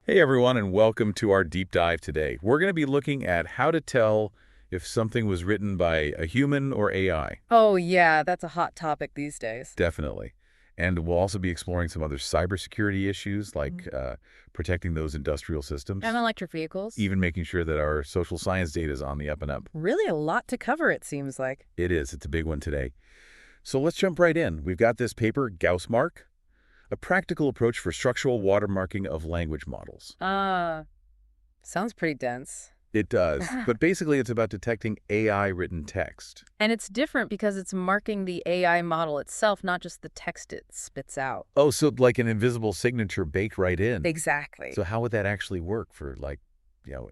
Hey everyone, and welcome to our deep dive today. We're going to be looking at how to tell if something was written by a human or AI. Oh, yeah, that's a hot topic these days. Definitely. And we'll also be exploring some other cybersecurity issues like protecting those industrial And systems, electric vehicles. even making sure that our social science data is on the up and up. Really a lot to cover, it seems like. It is. It's a big one today. So let's jump right in. We've got this paper, Gaussmark, a practical approach for structural watermarking of language models. Sounds pretty dense. It does, but basically it's about detecting AI-written text. And it's different because it's marking the AI model itself, not just the text it spits out. Oh, so like an invisible signature baked right in. Exactly. So how would that actually work for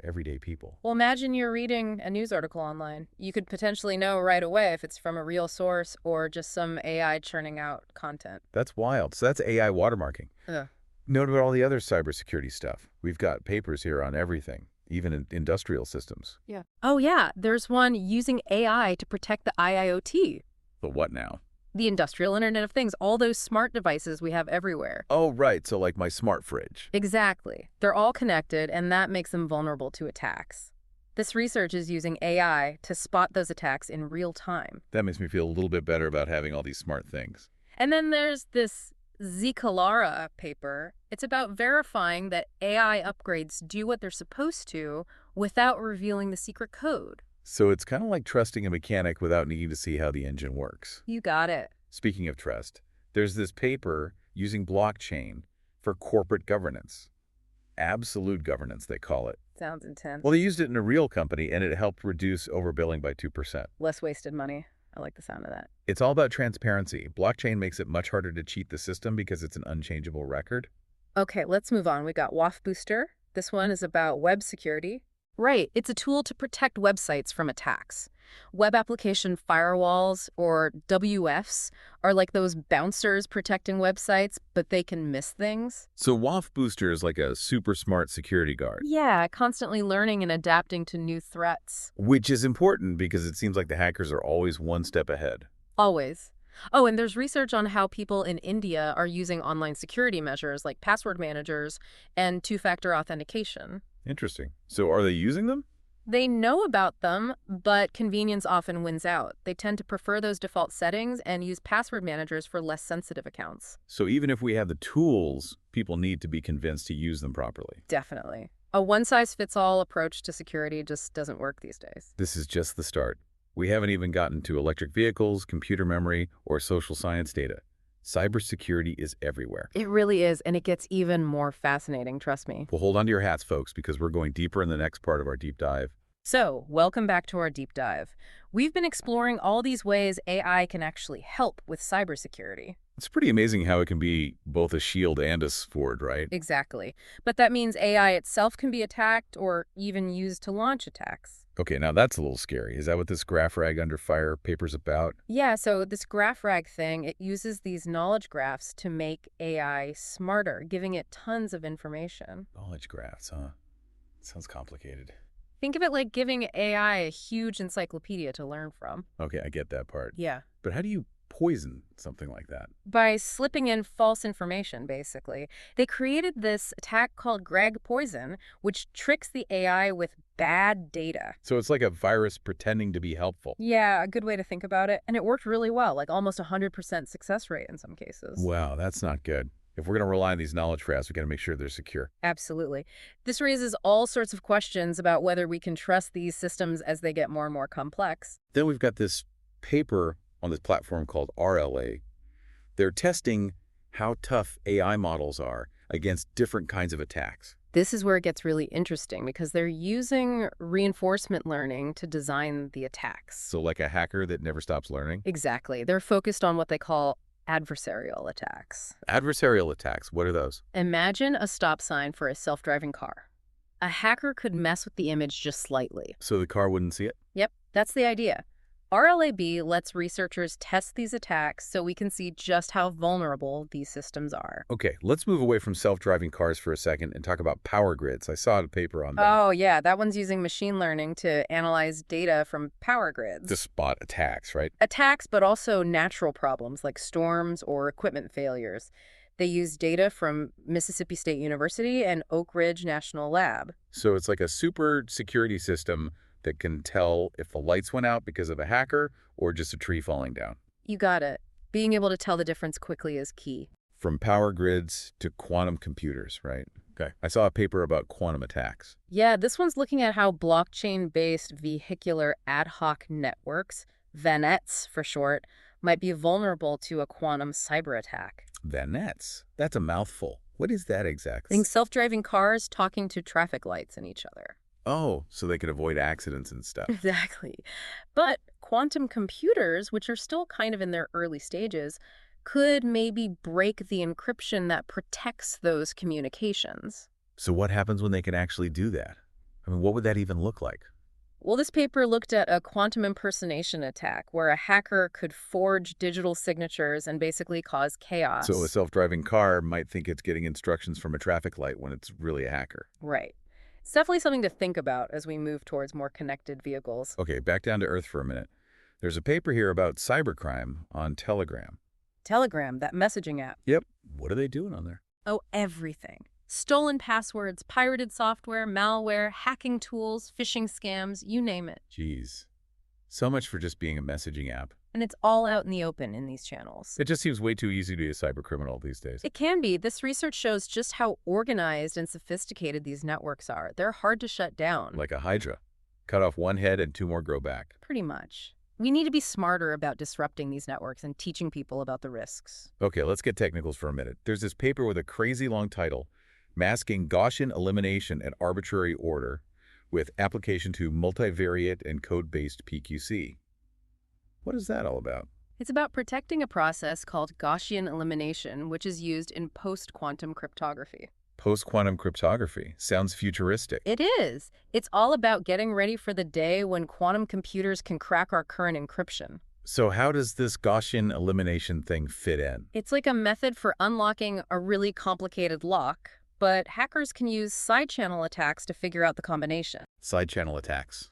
everyday people? Well, imagine you're reading a news article online. You could potentially know right away if it's from a real source or just some AI churning out content. That's wild. So that's AI watermarking. Ugh. Note about all the other cybersecurity stuff. We've got papers here on everything, even in industrial systems. Yeah. Oh, yeah. There's one using AI to protect the IIoT, The what now? the industrial Internet of Things, all those smart devices we have everywhere. Oh, right. So like my smart fridge. Exactly. They're all connected, and that makes them vulnerable to attacks. This research is using AI to spot those attacks in real time. That makes me feel a little bit better about having all these smart things. And then there's this Zikalara paper. It's about verifying that AI upgrades do what they're supposed to without revealing the secret code. So it's kind of like trusting a mechanic without needing to see how the engine works. You got it. Speaking of trust, there's this paper using blockchain for corporate governance. Absolute governance, they call it. Sounds intense. Well, they used it in a real company, and it helped reduce overbilling by 2%. Less wasted money. I like the sound of that. It's all about transparency. Blockchain makes it much harder to cheat the system because it's an unchangeable record. Okay, let's move on. We got WAF Booster. This one is about web security. Right, it's a tool to protect websites from attacks. Web application firewalls, or WFs, are like those bouncers protecting websites, but they can miss things. So WAF Booster is like a super smart security guard, Yeah, constantly learning and adapting to new threats. which is important because it seems like the hackers are always one step ahead. Always. Oh, and there's research on how people in India are using online security measures like password managers and two-factor authentication. Interesting. So are they using them? They know about them, but convenience often wins out. They tend to prefer those default settings and use password managers for less sensitive accounts. So even if we have the tools, people need to be convinced to use them properly. Definitely. A one-size-fits-all approach to security just doesn't work these days. This is just the start. We haven't even gotten to electric vehicles, computer memory, or social science data. Cybersecurity is everywhere. It really is, and it gets even more fascinating, trust me. Well, hold on to your hats, folks, because we're going deeper in the next part of our deep dive. So, welcome back to our deep dive. We've been exploring all these ways AI can actually help with cybersecurity. It's pretty amazing how it can be both a shield and a sword, right? Exactly. But that means AI itself can be attacked or even used to launch attacks. Okay, now that's a little scary. Is that what this graph rag under fire paper's about? Yeah, so this graph rag thing, it uses these knowledge graphs to make AI smarter, giving it tons of information. Knowledge graphs, huh? Sounds complicated. Think of it like giving AI a huge encyclopedia to learn from. Okay, I get that part. Yeah. But how do you poison something like that? By slipping in false information, basically. They created this attack called Greg Poison, which tricks the AI with bad data. So it's like a virus pretending to be helpful. Yeah, a good way to think about it. And it worked really well, like almost 100% success rate in some cases. Wow, that's not good. If we're going to rely on these knowledge graphs, we got to make sure they're secure. Absolutely. This raises all sorts of questions about whether we can trust these systems as they get more and more complex. Then we've got this paper on this platform called RLA. They're testing how tough AI models are against different kinds of attacks. This is where it gets really interesting because they're using reinforcement learning to design the attacks. So like a hacker that never stops learning? Exactly. They're focused on what they call adversarial attacks. Adversarial attacks, what are those? Imagine a stop sign for a self-driving car. A hacker could mess with the image just slightly. So the car wouldn't see it? Yep, that's the idea. RLAB lets researchers test these attacks so we can see just how vulnerable these systems are. Okay, let's move away from self-driving cars for a second and talk about power grids. I saw a paper on that. Oh, yeah, that one's using machine learning to analyze data from power grids. To spot attacks, right? Attacks, but also natural problems like storms or equipment failures. They use data from Mississippi State University and Oak Ridge National Lab. So it's like a super security system that can tell if the lights went out because of a hacker or just a tree falling down. You got it. Being able to tell the difference quickly is key. From power grids to quantum computers, right? Okay. I saw a paper about quantum attacks. Yeah, this one's looking at how blockchain-based vehicular ad hoc networks, VANETs for short, might be vulnerable to a quantum cyber attack. VANETs. That's a mouthful. What is that exactly? Think self-driving cars talking to traffic lights and each other. Oh, so they could avoid accidents and stuff. Exactly. But quantum computers, which are still kind of in their early stages, could maybe break the encryption that protects those communications. So what happens when they can actually do that? I mean, what would that even look like? Well, this paper looked at a quantum impersonation attack where a hacker could forge digital signatures and basically cause chaos. So a self-driving car might think it's getting instructions from a traffic light when it's really a hacker. Right. It's definitely something to think about as we move towards more connected vehicles. Okay, back down to earth for a minute. There's a paper here about cybercrime on Telegram. Telegram, that messaging app. Yep. What are they doing on there? Oh, everything. Stolen passwords, pirated software, malware, hacking tools, phishing scams, you name it. Jeez. So much for just being a messaging app. And it's all out in the open in these channels. It just seems way too easy to be a cybercriminal these days. It can be. This research shows just how organized and sophisticated these networks are. They're hard to shut down. Like a hydra. Cut off one head and two more grow back. Pretty much. We need to be smarter about disrupting these networks and teaching people about the risks. Okay, let's get technicals for a minute. There's this paper with a crazy long title, Masking Gaussian Elimination at Arbitrary Order with Application to Multivariate and Code-Based PQC. What is that all about? It's about protecting a process called Gaussian elimination, which is used in post-quantum cryptography. Post-quantum cryptography. Sounds futuristic. It is. It's all about getting ready for the day when quantum computers can crack our current encryption. So how does this Gaussian elimination thing fit in? It's like a method for unlocking a really complicated lock, but hackers can use side-channel attacks to figure out the combination. Side-channel attacks.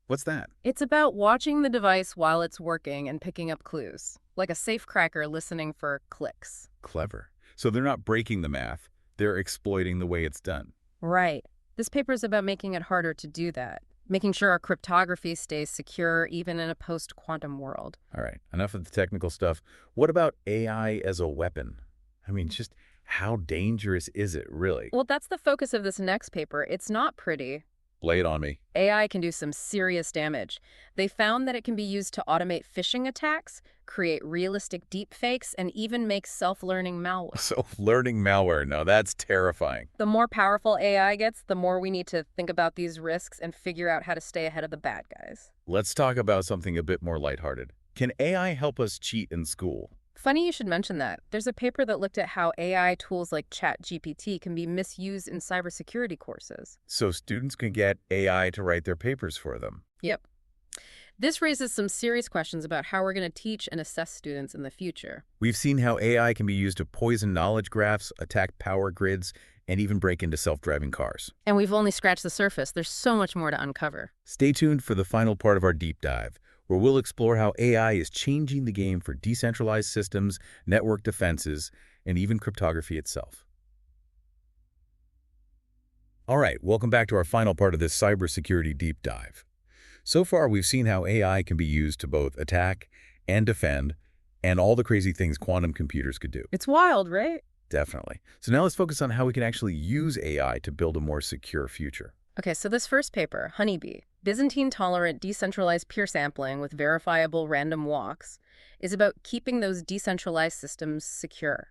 What's that? It's about watching the device while it's working and picking up clues, like a safecracker listening for clicks. Clever. So they're not breaking the math. They're exploiting the way it's done. Right. This paper is about making it harder to do that, making sure our cryptography stays secure even in a post-quantum world. All right, enough of the technical stuff. What about AI as a weapon? I mean, just how dangerous is it, really? Well, that's the focus of this next paper. It's not pretty. Lay it on me. AI can do some serious damage. They found that it can be used to automate phishing attacks, create realistic deepfakes, and even make self-learning malware. Self-learning malware, no, that's terrifying. The more powerful AI gets, the more we need to think about these risks and figure out how to stay ahead of the bad guys. Let's talk about something a bit more lighthearted. Can AI help us cheat in school? Funny you should mention that. There's a paper that looked at how AI tools like ChatGPT can be misused in cybersecurity courses. So students can get AI to write their papers for them. Yep. This raises some serious questions about how we're going to teach and assess students in the future. We've seen how AI can be used to poison knowledge graphs, attack power grids, and even break into self-driving cars. And we've only scratched the surface. There's so much more to uncover. Stay tuned for the final part of our deep dive, where we'll explore how AI is changing the game for decentralized systems, network defenses, and even cryptography itself. All right, welcome back to our final part of this cybersecurity deep dive. So far, we've seen how AI can be used to both attack and defend, and all the crazy things quantum computers could do. It's wild, right? Definitely. So now let's focus on how we can actually use AI to build a more secure future. Okay, so this first paper, Honeybee, Byzantine-tolerant decentralized peer sampling with verifiable random walks, is about keeping those decentralized systems secure.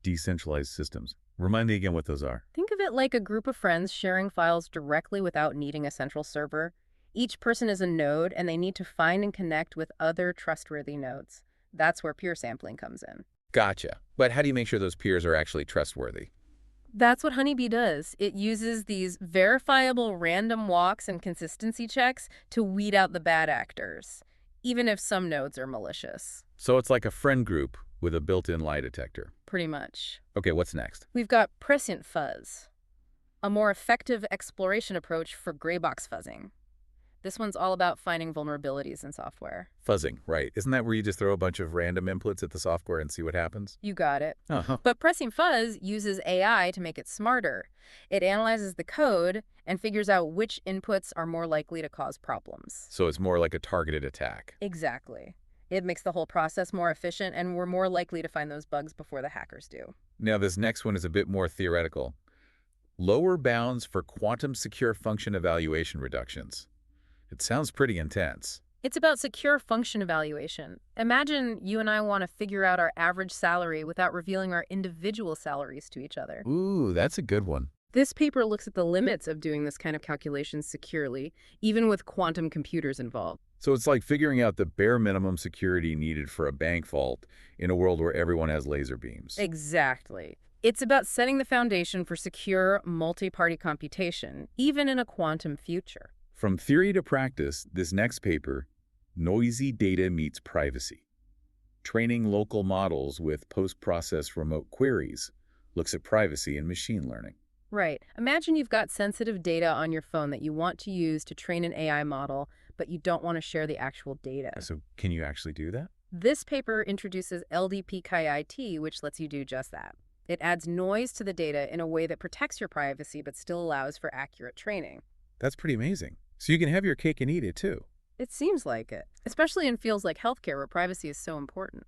Decentralized systems. Remind me again what those are. Think of it like a group of friends sharing files directly without needing a central server. Each person is a node, and they need to find and connect with other trustworthy nodes. That's where peer sampling comes in. Gotcha. But how do you make sure those peers are actually trustworthy? That's what Honeybee does. It uses these verifiable random walks and consistency checks to weed out the bad actors, even if some nodes are malicious. So it's like a friend group with a built-in lie detector. Pretty much. Okay, what's next? We've got prescient fuzz, a more effective exploration approach for gray box fuzzing. This one's all about finding vulnerabilities in software. Fuzzing, right. Isn't that where you just throw a bunch of random inputs at the software and see what happens? You got it. Uh-huh. But pressing fuzz uses AI to make it smarter. It analyzes the code and figures out which inputs are more likely to cause problems. So it's more like a targeted attack. Exactly. It makes the whole process more efficient, and we're more likely to find those bugs before the hackers do. Now, this next one is a bit more theoretical. Lower bounds for quantum secure function evaluation reductions. It sounds pretty intense. It's about secure function evaluation. Imagine you and I want to figure out our average salary without revealing our individual salaries to each other. Ooh, that's a good one. This paper looks at the limits of doing this kind of calculation securely, even with quantum computers involved. So it's like figuring out the bare minimum security needed for a bank vault in a world where everyone has laser beams. Exactly. It's about setting the foundation for secure, multi-party computation, even in a quantum future. From theory to practice, this next paper, Noisy Data Meets Privacy. Training Local Models with Post-Process Remote Queries, looks at privacy and machine learning. Right. Imagine you've got sensitive data on your phone that you want to use to train an AI model, but you don't want to share the actual data. So can you actually do that? This paper introduces LDPKIT, which lets you do just that. It adds noise to the data in a way that protects your privacy but still allows for accurate training. That's pretty amazing. So you can have your cake and eat it too. It seems like it, especially in fields like healthcare where privacy is so important.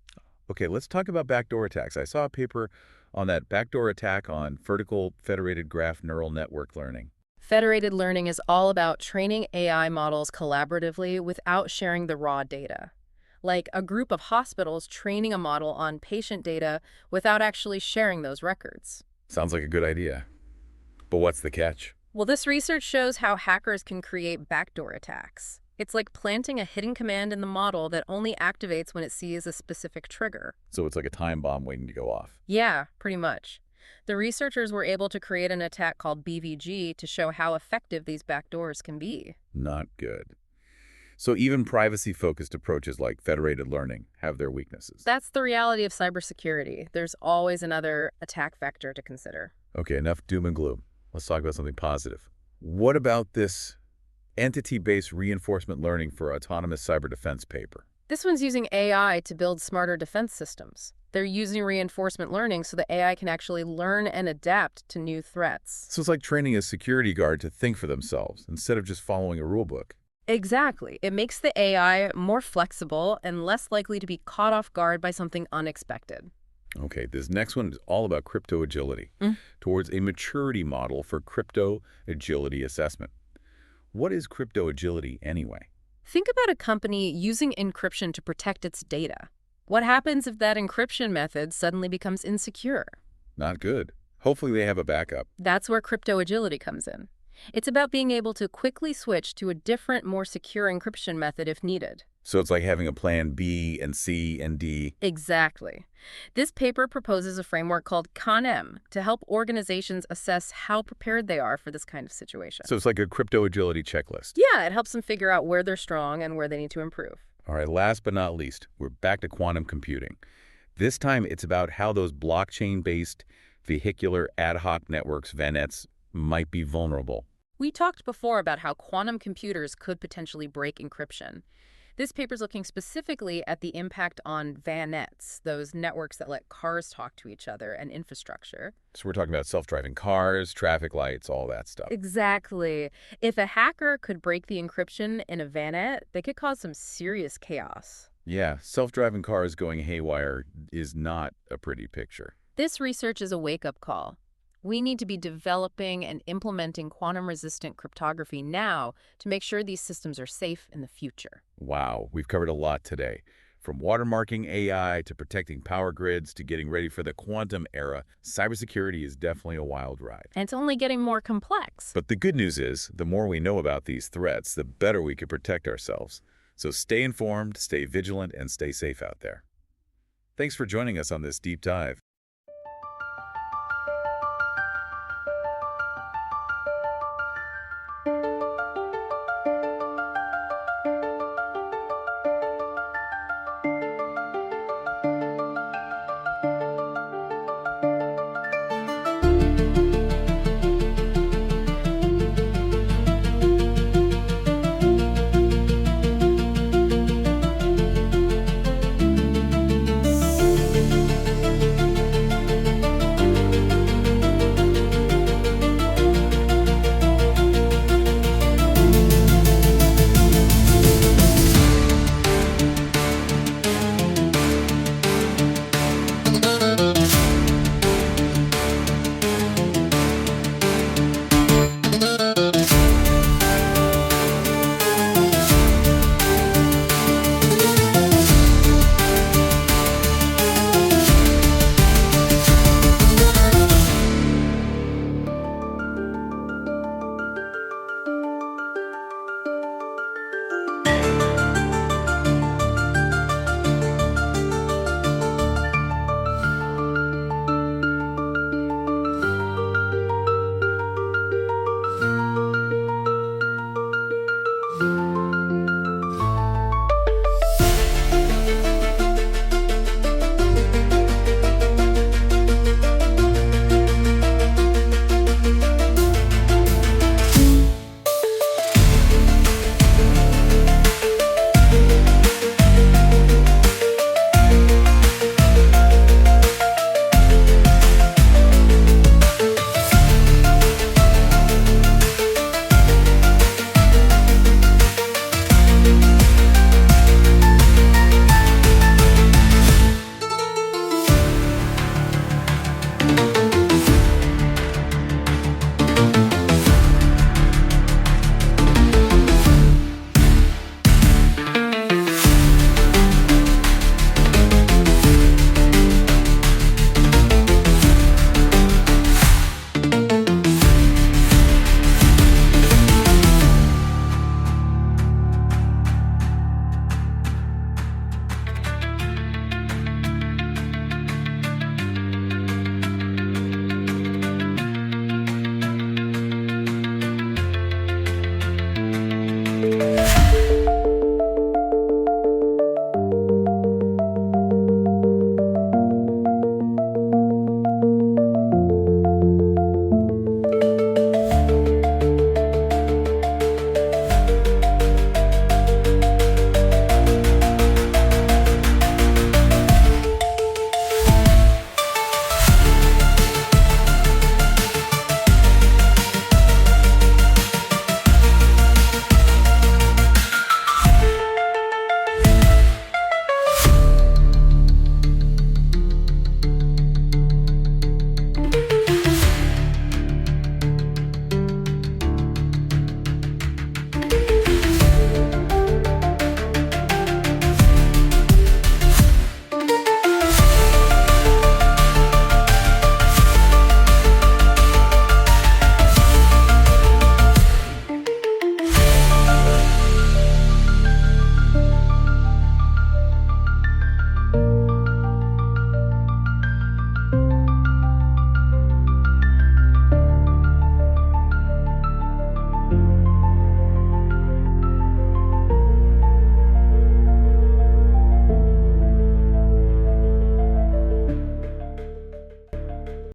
Okay, let's talk about backdoor attacks. I saw a paper on that backdoor attack on vertical federated graph neural network learning. Federated learning is all about training AI models collaboratively without sharing the raw data. Like a group of hospitals training a model on patient data without actually sharing those records. Sounds like a good idea. But what's the catch? Well, this research shows how hackers can create backdoor attacks. It's like planting a hidden command in the model that only activates when it sees a specific trigger. So it's like a time bomb waiting to go off. Yeah, pretty much. The researchers were able to create an attack called BVG to show how effective these backdoors can be. Not good. So even privacy-focused approaches like federated learning have their weaknesses. That's the reality of cybersecurity. There's always another attack vector to consider. Okay, enough doom and gloom. Let's talk about something positive. What about this entity-based reinforcement learning for autonomous cyber defense paper? This one's using AI to build smarter defense systems. They're using reinforcement learning so the AI can actually learn and adapt to new threats. So it's like training a security guard to think for themselves instead of just following a rule book. Exactly. It makes the AI more flexible and less likely to be caught off guard by something unexpected. Okay, this next one is all about crypto agility, towards a maturity model for crypto agility assessment. What is crypto agility anyway? Think about a company using encryption to protect its data. What happens if that encryption method suddenly becomes insecure? Not good. Hopefully they have a backup. That's where crypto agility comes in. It's about being able to quickly switch to a different, more secure encryption method if needed. So it's like having a plan B and C and D. Exactly. This paper proposes a framework called CONM to help organizations assess how prepared they are for this kind of situation. So it's like a crypto agility checklist. Yeah, it helps them figure out where they're strong and where they need to improve. All right, last but not least, we're back to quantum computing. This time it's about how those blockchain-based vehicular ad hoc networks, VANETs, might be vulnerable. We talked before about how quantum computers could potentially break encryption. This paper's looking specifically at the impact on VANETs, those networks that let cars talk to each other, and infrastructure. So we're talking about self-driving cars, traffic lights, all that stuff. Exactly. If a hacker could break the encryption in a VANET, they could cause some serious chaos. Yeah, self-driving cars going haywire is not a pretty picture. This research is a wake-up call. We need to be developing and implementing quantum-resistant cryptography now to make sure these systems are safe in the future. Wow, we've covered a lot today. From watermarking AI to protecting power grids to getting ready for the quantum era, cybersecurity is definitely a wild ride. And it's only getting more complex. But the good news is, the more we know about these threats, the better we can protect ourselves. So stay informed, stay vigilant, and stay safe out there. Thanks for joining us on this deep dive.